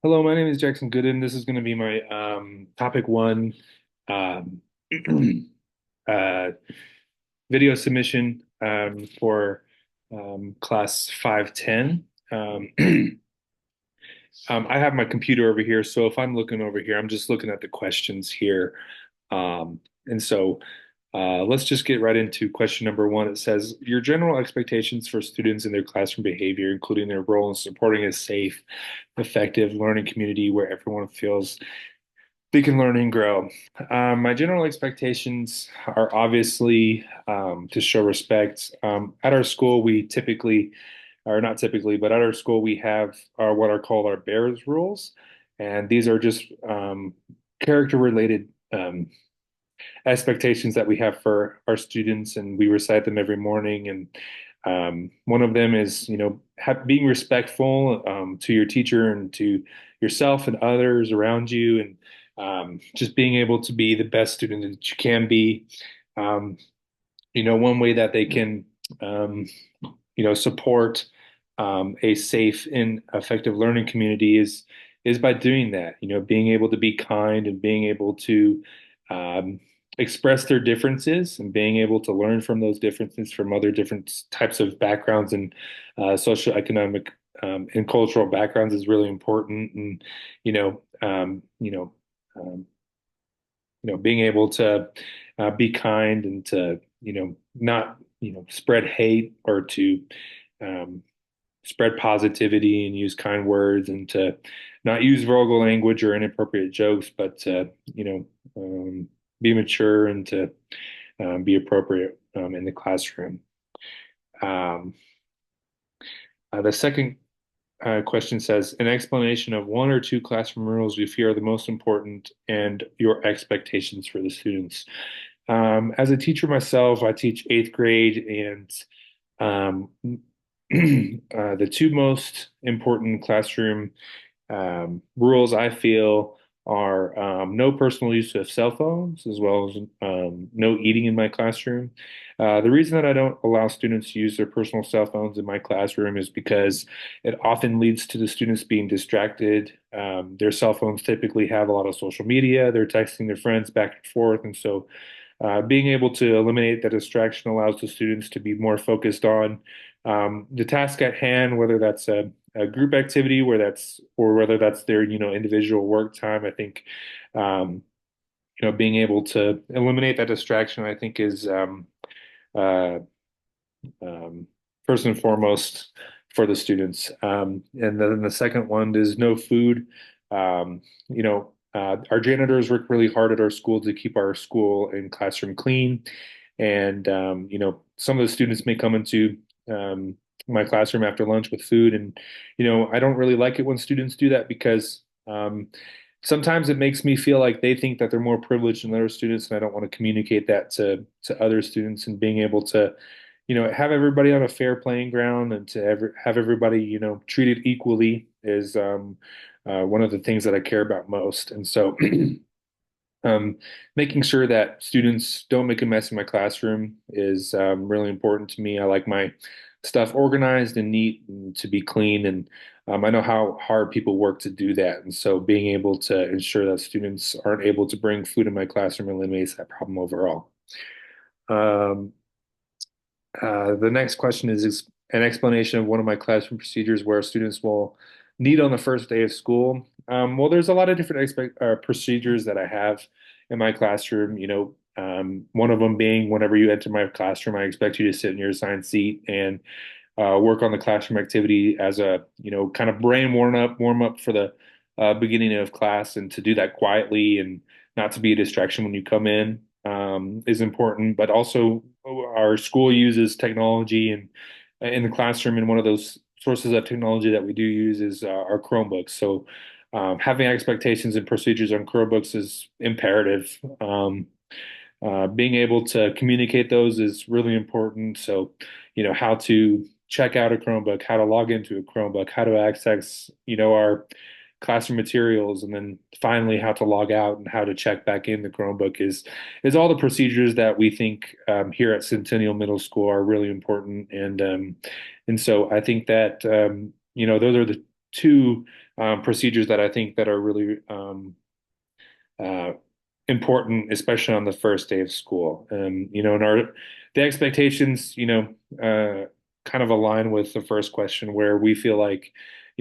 Hello, my name is Jackson Gooden. This is going to be my topic one um, uh, video submission for class 510. Um, I have my computer over here, so if I'm looking over here, I'm just looking at the questions here. And so let's just get right into question number one. It says, your general expectations for students in their classroom behavior, including their role in supporting a safe, effective learning community where everyone feels they can learn and grow. My general expectations are obviously to show respect. At our school, we typically, or not typically, but at our school, we have what are called our Bears rules. And these are just character related expectations that we have for our students, and we recite them every morning. And one of them is, being respectful to your teacher and to yourself and others around you, and just being able to be the best student that you can be. Um, one way that they can, um, support a safe and effective learning community is by doing that. Being able to be kind and being able to um, express their differences and being able to learn from those differences from other different types of backgrounds and socioeconomic and cultural backgrounds is really important. And you know, um, you know, um, being able to be kind and to not spread hate or to um, spread positivity and use kind words and to not use vulgar language or inappropriate jokes, but to, be mature and to be appropriate in the classroom. Um, the second question says, an explanation of one or two classroom rules you fear are the most important and your expectations for the students. As a teacher myself, I teach eighth grade, and um, the two most important classroom rules I feel are no personal use of cell phones, as well as no eating in my classroom. The reason that I don't allow students to use their personal cell phones in my classroom is because it often leads to the students being distracted. Their cell phones typically have a lot of social media, they're texting their friends back and forth. And so being able to eliminate that distraction allows the students to be more focused on the task at hand, whether that's a group activity, or whether that's their individual work time. I think being able to eliminate that distraction, I think, is uh, um, first and foremost for the students. And then the second one is no food. Our janitors work really hard at our school to keep our school and classroom clean. And, some of the students may come into um, my classroom after lunch with food. And, I don't really like it when students do that because sometimes it makes me feel like they think that they're more privileged than other students. And I don't want to communicate that to other students, and being able to have everybody on a fair playing ground and to have everybody, treated equally is one of the things that I care about most. And so, um, making sure that students don't make a mess in my classroom is really important to me. I like my stuff organized and neat and to be clean. And I know how hard people work to do that. And so being able to ensure that students aren't able to bring food in my classroom eliminates that problem overall. Um, the next question is an explanation of one of my classroom procedures where students will need on the first day of school. Well, there's a lot of different procedures that I have in my classroom. One of them being whenever you enter my classroom, I expect you to sit in your assigned seat and work on the classroom activity as a, kind of brain warm up for the beginning of class, and to do that quietly and not to be a distraction when you come in is important. But also, our school uses technology and in the classroom, and one of those sources of technology that we do use is our Chromebooks. So having expectations and procedures on Chromebooks is imperative. Being able to communicate those is really important. So, how to check out a Chromebook, how to log into a Chromebook, how to access, our classroom materials, and then finally how to log out and how to check back in the Chromebook is all the procedures that we think here at Centennial Middle School are really important. And so I think that those are the two procedures that I think that are really uh, important, especially on the first day of school. And the expectations, kind of align with the first question where we feel like,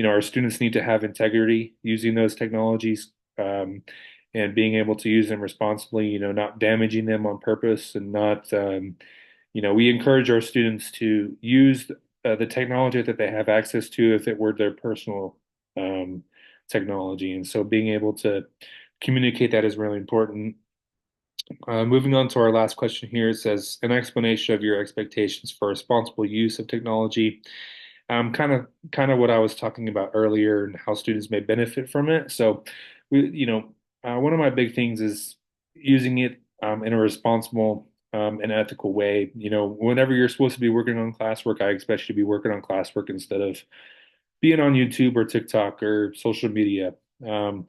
our students need to have integrity using those technologies, and being able to use them responsibly, not damaging them on purpose and not, we encourage our students to use the technology that they have access to if it were their personal um, technology. And so being able to communicate that is really important. Moving on to our last question here, it says an explanation of your expectations for responsible use of technology. Kind of what I was talking about earlier and how students may benefit from it. So, one of my big things is using it in a responsible and ethical way. Whenever you're supposed to be working on classwork, I expect you to be working on classwork instead of being on YouTube or TikTok or social media. Um,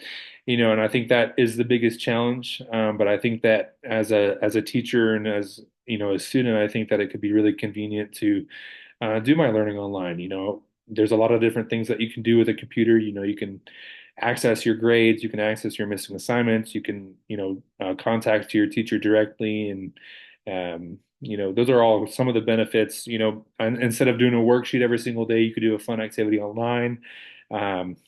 and I think that is the biggest challenge. But I think that as a teacher and as a student, I think that it could be really convenient to do my learning online. There's a lot of different things that you can do with a computer. You can access your grades, you can access your missing assignments, you can, contact your teacher directly, and those are all some of the benefits. And instead of doing a worksheet every single day, you could do a fun activity online.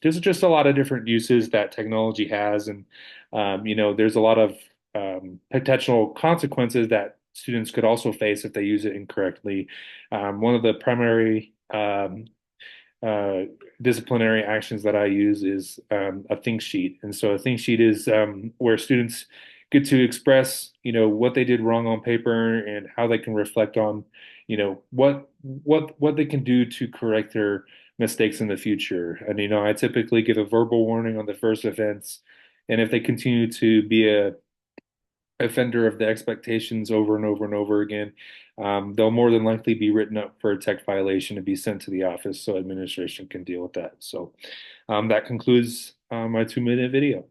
There's just a lot of different uses that technology has, and there's a lot of potential consequences that students could also face if they use it incorrectly. One of the primary uh, disciplinary actions that I use is a think sheet. And so a think sheet is where students get to express, what they did wrong on paper and how they can reflect on, what they can do to correct their mistakes in the future. And I typically give a verbal warning on the first offense, and if they continue to be a offender of the expectations over and over and over again, they'll more than likely be written up for a tech violation and be sent to the office so administration can deal with that. So that concludes my 2-minute video.